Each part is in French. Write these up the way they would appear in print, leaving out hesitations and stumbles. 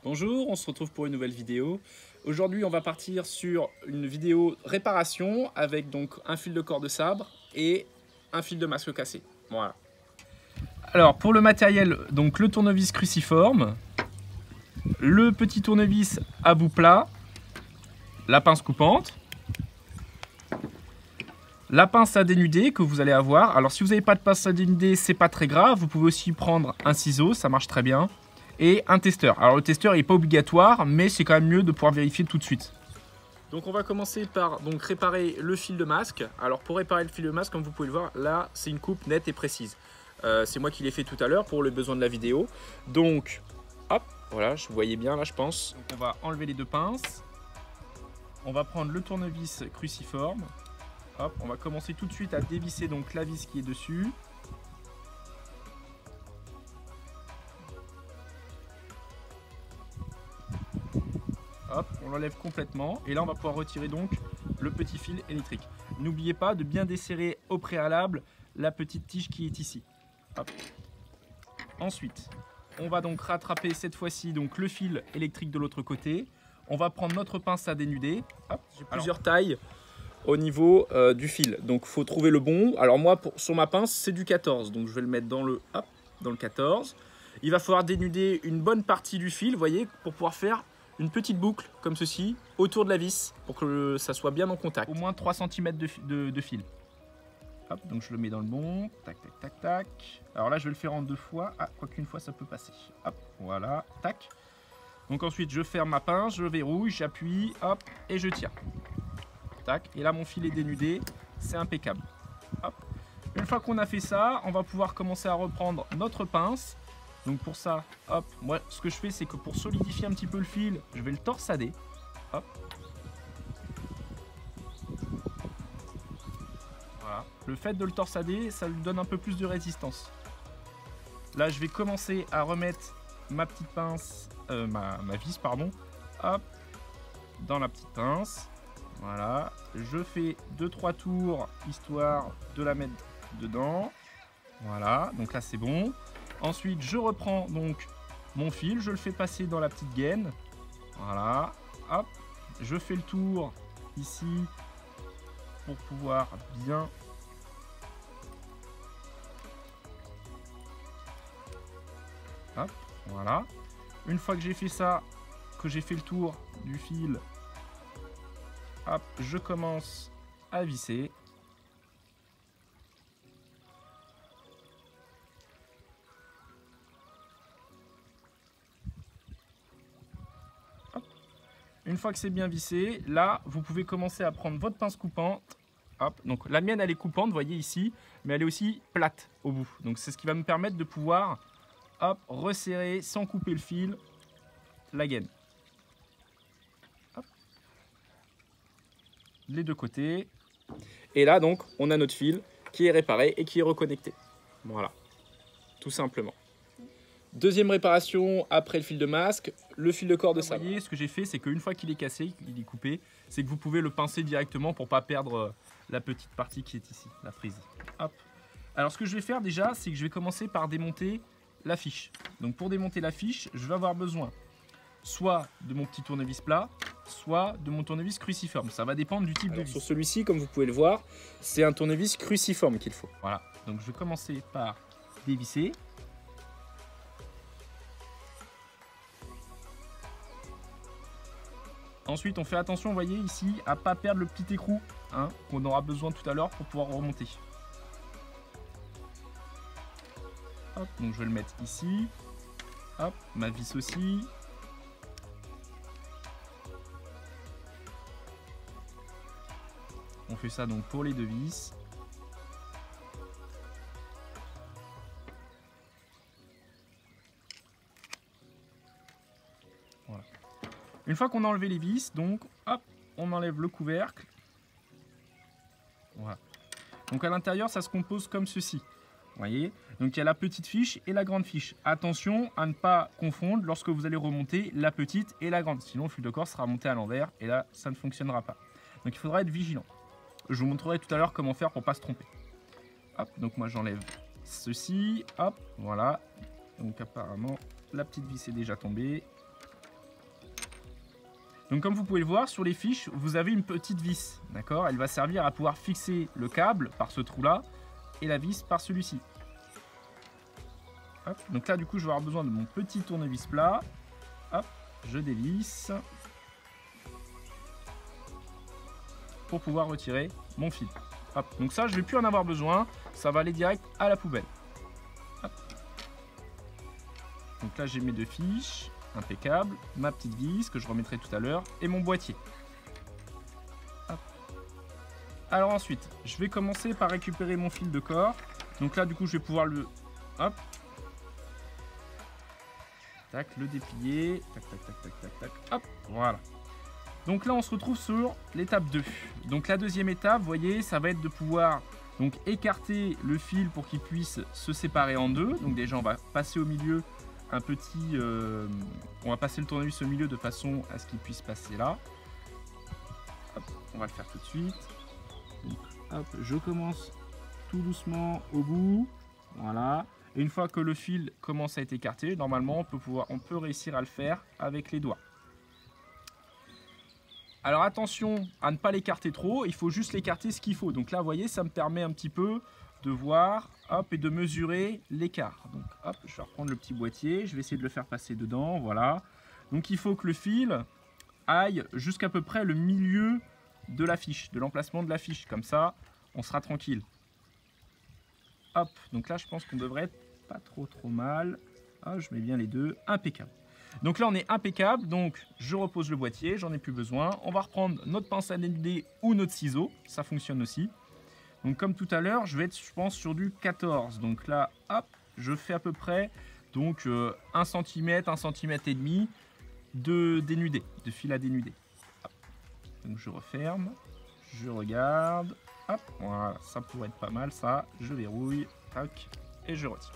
Bonjour, on se retrouve pour une nouvelle vidéo. Aujourd'hui, on va partir sur une vidéo réparation avec donc un fil de corde de sabre et un fil de masque cassé. Voilà. Alors pour le matériel, donc le tournevis cruciforme, le petit tournevis à bout plat, la pince coupante, la pince à dénuder que vous allez avoir. Alors si vous n'avez pas de pince à dénuder, c'est pas très grave. Vous pouvez aussi prendre un ciseau, ça marche très bien. Et un testeur. Alors le testeur n'est pas obligatoire, mais c'est quand même mieux de pouvoir vérifier tout de suite. Donc on va commencer par réparer le fil de masque. Alors pour réparer le fil de masque, comme vous pouvez le voir, là c'est une coupe nette et précise. C'est moi qui l'ai fait tout à l'heure pour le besoin de la vidéo. Donc hop, voilà, vous voyez bien là je pense. Donc on va enlever les deux pinces. On va prendre le tournevis cruciforme. Hop, on va commencer tout de suite à dévisser donc la vis qui est dessus. Hop, on l'enlève complètement et là on va pouvoir retirer donc le petit fil électrique. N'oubliez pas de bien desserrer au préalable la petite tige qui est ici. Hop. Ensuite, on va donc rattraper cette fois-ci donc le fil électrique de l'autre côté. On va prendre notre pince à dénuder. J'ai plusieurs tailles au niveau du fil, donc il faut trouver le bon. Alors moi sur ma pince c'est du 14, donc je vais le mettre dans le 14. Il va falloir dénuder une bonne partie du fil, vous voyez, pour pouvoir faire une petite boucle comme ceci autour de la vis pour que ça soit bien en contact. Au moins 3 cm de fil. Hop, donc je le mets dans le bon. Tac, tac, tac, tac. Alors là, je vais le faire en 2 fois. Ah, quoi qu'une fois, ça peut passer. Hop, voilà, tac. Donc ensuite, je ferme ma pince, je verrouille, j'appuie, hop, et je tire. Tac, et là, mon fil est dénudé. C'est impeccable. Hop. Une fois qu'on a fait ça, on va pouvoir commencer à reprendre notre pince. Donc pour ça, hop, moi ce que je fais c'est que pour solidifier un petit peu le fil, je vais le torsader. Hop. Voilà. Le fait de le torsader, ça lui donne un peu plus de résistance. Là je vais commencer à remettre ma petite pince, ma vis pardon, hop, dans la petite pince. Voilà. Je fais 2-3 tours histoire de la mettre dedans. Voilà, donc là c'est bon. Ensuite, je reprends donc mon fil, je le fais passer dans la petite gaine. Voilà, hop, je fais le tour ici pour pouvoir bien hop, voilà. Une fois que j'ai fait ça, que j'ai fait le tour du fil, hop, je commence à visser. Une fois que c'est bien vissé, là, vous pouvez commencer à prendre votre pince coupante. Hop, donc la mienne, elle est coupante, vous voyez ici, mais elle est aussi plate au bout. Donc c'est ce qui va me permettre de pouvoir, hop, resserrer sans couper le fil, la gaine. Hop. Les deux côtés. Et là, donc, on a notre fil qui est réparé et qui est reconnecté. Voilà, tout simplement. Deuxième réparation après le fil de masque, le fil de corde de sabre. Vous voyez, ce que j'ai fait, c'est qu'une fois qu'il est cassé, qu'il est coupé, c'est que vous pouvez le pincer directement pour ne pas perdre la petite partie qui est ici, la frise. Hop. Alors ce que je vais faire déjà, c'est que je vais commencer par démonter la fiche. Donc pour démonter la fiche, je vais avoir besoin soit de mon petit tournevis plat, soit de mon tournevis cruciforme. Ça va dépendre du type de vis. Sur celui-ci, comme vous pouvez le voir, c'est un tournevis cruciforme qu'il faut. Voilà, donc je vais commencer par dévisser. Ensuite, on fait attention, vous voyez ici, à ne pas perdre le petit écrou hein, qu'on aura besoin tout à l'heure pour pouvoir remonter. Hop, donc je vais le mettre ici. Hop, ma vis aussi. On fait ça donc pour les deux vis. Voilà. Une fois qu'on a enlevé les vis, donc hop, on enlève le couvercle. Voilà. Donc à l'intérieur, ça se compose comme ceci. Vous voyez, donc il y a la petite fiche et la grande fiche. Attention à ne pas confondre lorsque vous allez remonter la petite et la grande. Sinon, le fil de corde sera monté à l'envers et là, ça ne fonctionnera pas. Donc il faudra être vigilant. Je vous montrerai tout à l'heure comment faire pour ne pas se tromper. Hop, donc moi j'enlève ceci. Hop, voilà. Donc apparemment, la petite vis est déjà tombée. Donc comme vous pouvez le voir sur les fiches, vous avez une petite vis, d'accord? Elle va servir à pouvoir fixer le câble par ce trou-là et la vis par celui-ci. Donc là du coup je vais avoir besoin de mon petit tournevis plat. Hop, je dévisse pour pouvoir retirer mon fil. Hop, donc ça je ne vais plus en avoir besoin, ça va aller direct à la poubelle. Hop. Donc là j'ai mes deux fiches, impeccable, ma petite vis que je remettrai tout à l'heure et mon boîtier. Hop. Alors ensuite, je vais commencer par récupérer mon fil de corps. Donc là du coup je vais pouvoir le... Hop. Tac, le déplier. Tac, tac, tac, tac, tac, tac. Hop, voilà. Donc là, on se retrouve sur l'étape 2. Donc la deuxième étape, vous voyez, ça va être de pouvoir donc écarter le fil pour qu'il puisse se séparer en deux. Donc déjà, on va passer au milieu un petit... on va passer le tournevis au milieu de façon à ce qu'il puisse passer là. Hop, on va le faire tout de suite. Donc, hop, je commence tout doucement au bout. Voilà. Et une fois que le fil commence à être écarté, normalement, on peut réussir à le faire avec les doigts. Alors attention à ne pas l'écarter trop, il faut juste l'écarter ce qu'il faut. Donc là, vous voyez, ça me permet un petit peu de voir, hop, et de mesurer l'écart. Donc hop, je vais reprendre le petit boîtier, je vais essayer de le faire passer dedans, voilà. Donc il faut que le fil aille jusqu'à peu près le milieu de la fiche, de l'emplacement de la fiche. Comme ça, on sera tranquille. Hop, donc là, je pense qu'on devrait être pas trop mal. Ah, je mets bien les deux, impeccable. Donc là, on est impeccable, donc je repose le boîtier, j'en ai plus besoin. On va reprendre notre pince à dénuder ou notre ciseau, ça fonctionne aussi. Donc comme tout à l'heure, je vais être, je pense, sur du 14. Donc là, hop, je fais à peu près donc 1 cm, 1 cm et demi de dénudé, de fil à dénuder. Hop. Donc je referme, je regarde, hop, voilà, ça pourrait être pas mal, ça, je verrouille, tac, et je retire.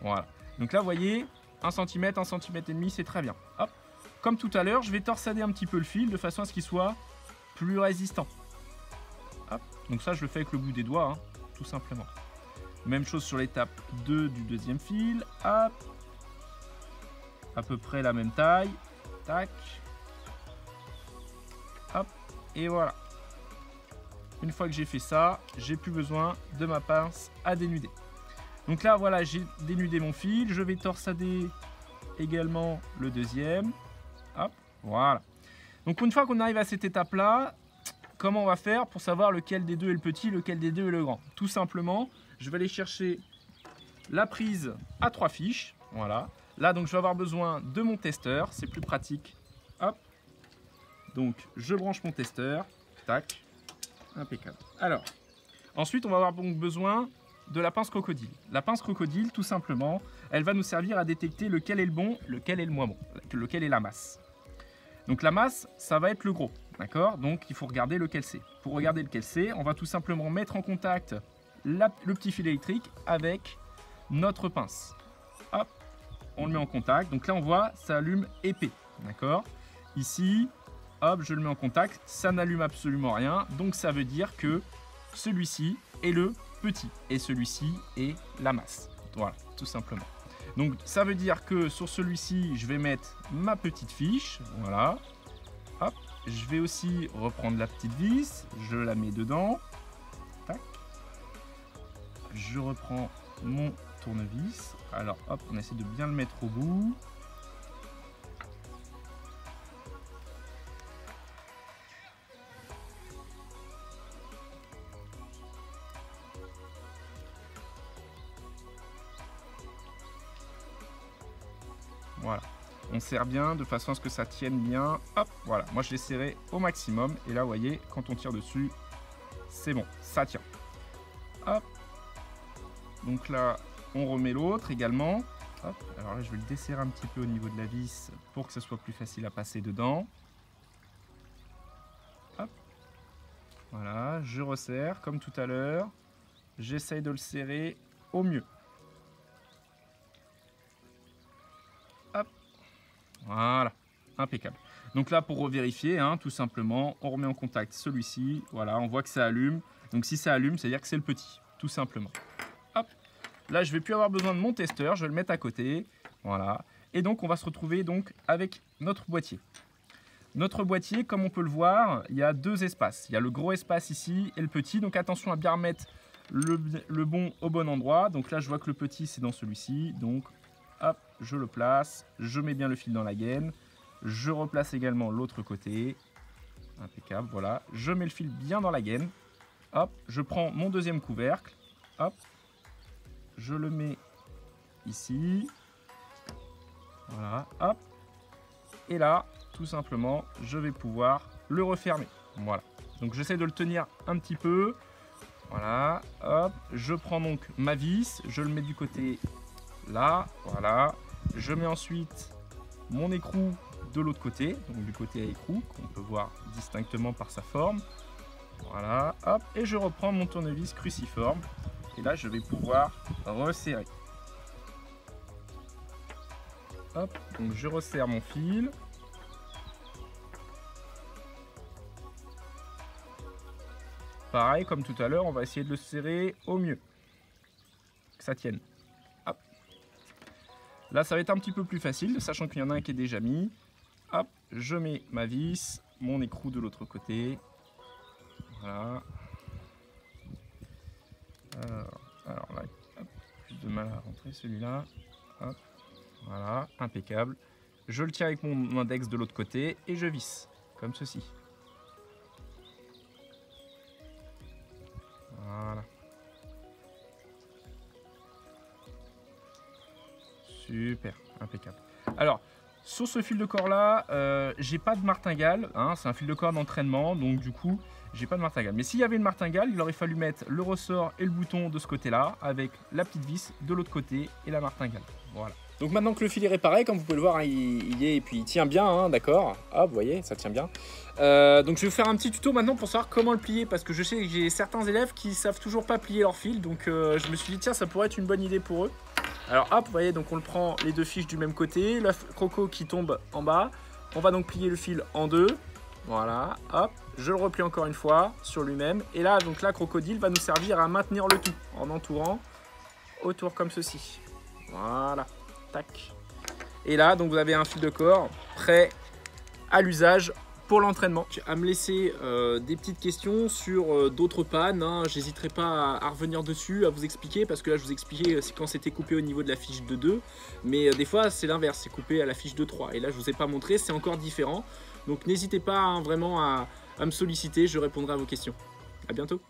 Voilà, donc là, vous voyez, 1 cm, 1 cm et demi, c'est très bien. Hop. Comme tout à l'heure, je vais torsader un petit peu le fil de façon à ce qu'il soit plus résistant. Hop. Donc ça, je le fais avec le bout des doigts, hein, tout simplement. Même chose sur l'étape 2 du deuxième fil. Hop. À peu près la même taille. Tac. Hop. Et voilà. Une fois que j'ai fait ça, j'ai plus besoin de ma pince à dénuder. Donc là, voilà, j'ai dénudé mon fil. Je vais torsader également le deuxième. Hop, voilà. Donc une fois qu'on arrive à cette étape-là, comment on va faire pour savoir lequel des deux est le petit, lequel des deux est le grand? Tout simplement, je vais aller chercher la prise à 3 fiches. Voilà. Là, donc, je vais avoir besoin de mon testeur. C'est plus pratique. Hop. Donc, je branche mon testeur. Tac. Impeccable. Alors, ensuite, on va avoir donc besoin de la pince crocodile. La pince crocodile, tout simplement, elle va nous servir à détecter lequel est le bon, lequel est le moins bon, lequel est la masse. Donc la masse, ça va être le gros, d'accord? Donc il faut regarder lequel c'est. Pour regarder lequel c'est, on va tout simplement mettre en contact le petit fil électrique avec notre pince. Hop, on le met en contact. Donc là, on voit, ça allume épais, d'accord? Ici, hop, je le mets en contact, ça n'allume absolument rien. Donc ça veut dire que celui-ci est le petit et celui-ci est la masse. Voilà, tout simplement. Donc ça veut dire que sur celui-ci, je vais mettre ma petite fiche. Voilà. Hop. Je vais aussi reprendre la petite vis. Je la mets dedans. Tac. Je reprends mon tournevis. Alors hop, on essaie de bien le mettre au bout. Voilà, on serre bien de façon à ce que ça tienne bien. Hop, voilà, moi je l'ai serré au maximum. Et là, vous voyez, quand on tire dessus, c'est bon, ça tient. Hop, donc là, on remet l'autre également. Hop, alors là, je vais le desserrer un petit peu au niveau de la vis pour que ce soit plus facile à passer dedans. Hop, voilà, je resserre comme tout à l'heure. J'essaye de le serrer au mieux. Hop. Voilà, impeccable. Donc là, pour revérifier, hein, tout simplement, on remet en contact celui-ci. Voilà, on voit que ça allume. Donc si ça allume, c'est-à-dire que c'est le petit, tout simplement. Hop. Là, je vais plus avoir besoin de mon testeur. Je vais le mettre à côté. Voilà. Et donc, on va se retrouver donc avec notre boîtier. Notre boîtier, comme on peut le voir, il y a 2 espaces. Il y a le gros espace ici et le petit. Donc attention à bien remettre le bon au bon endroit. Donc là, je vois que le petit, c'est dans celui-ci. Donc, hop, je le place. Je mets bien le fil dans la gaine. Je replace également l'autre côté. Impeccable, voilà. Je mets le fil bien dans la gaine. Hop, je prends mon deuxième couvercle. Hop, je le mets ici. Voilà, hop. Et là, tout simplement, je vais pouvoir le refermer. Voilà. Donc j'essaie de le tenir un petit peu. Voilà, hop. Je prends donc ma vis, je le mets du côté là. Voilà. Je mets ensuite mon écrou de l'autre côté, donc du côté à écrou, qu'on peut voir distinctement par sa forme. Voilà, hop. Et je reprends mon tournevis cruciforme. Et là, je vais pouvoir resserrer. Hop, donc je resserre mon fil. Pareil, comme tout à l'heure, on va essayer de le serrer au mieux. Que ça tienne. Hop. Là, ça va être un petit peu plus facile, sachant qu'il y en a un qui est déjà mis. Hop, je mets ma vis, mon écrou de l'autre côté. Voilà. Alors là, hop, plus de mal à rentrer celui-là. Hop. Voilà, impeccable. Je le tiens avec mon index de l'autre côté et je visse, comme ceci. Voilà. Super, impeccable. Alors, sur ce fil de corps là, j'ai pas de martingale, hein, c'est un fil de corps d'entraînement, donc du coup, j'ai pas de martingale. Mais s'il y avait une martingale, il aurait fallu mettre le ressort et le bouton de ce côté-là, avec la petite vis de l'autre côté et la martingale. Voilà. Donc maintenant que le fil est réparé, comme vous pouvez le voir, hein, il y est et puis il tient bien, hein, d'accord. Hop, vous voyez, ça tient bien. Donc je vais vous faire un petit tuto maintenant pour savoir comment le plier, parce que je sais que j'ai certains élèves qui savent toujours pas plier leur fil, donc je me suis dit tiens, ça pourrait être une bonne idée pour eux. Alors hop, vous voyez, donc on le prend les 2 fiches du même côté, le croco qui tombe en bas. On va donc plier le fil en 2. Voilà, hop, je le replie encore une fois sur lui-même. Et là, donc la crocodile va nous servir à maintenir le tout en entourant autour comme ceci. Voilà, tac. Et là, donc vous avez un fil de corps prêt à l'usage pour l'entraînement. À me laisser des petites questions sur d'autres pannes, hein. J'hésiterai pas à revenir dessus, à vous expliquer, parce que là je vous expliquais quand c'était coupé au niveau de la fiche de 2, mais des fois c'est l'inverse, c'est coupé à la fiche de 3, et là je vous ai pas montré, c'est encore différent. Donc n'hésitez pas, hein, vraiment à me solliciter, je répondrai à vos questions. À bientôt.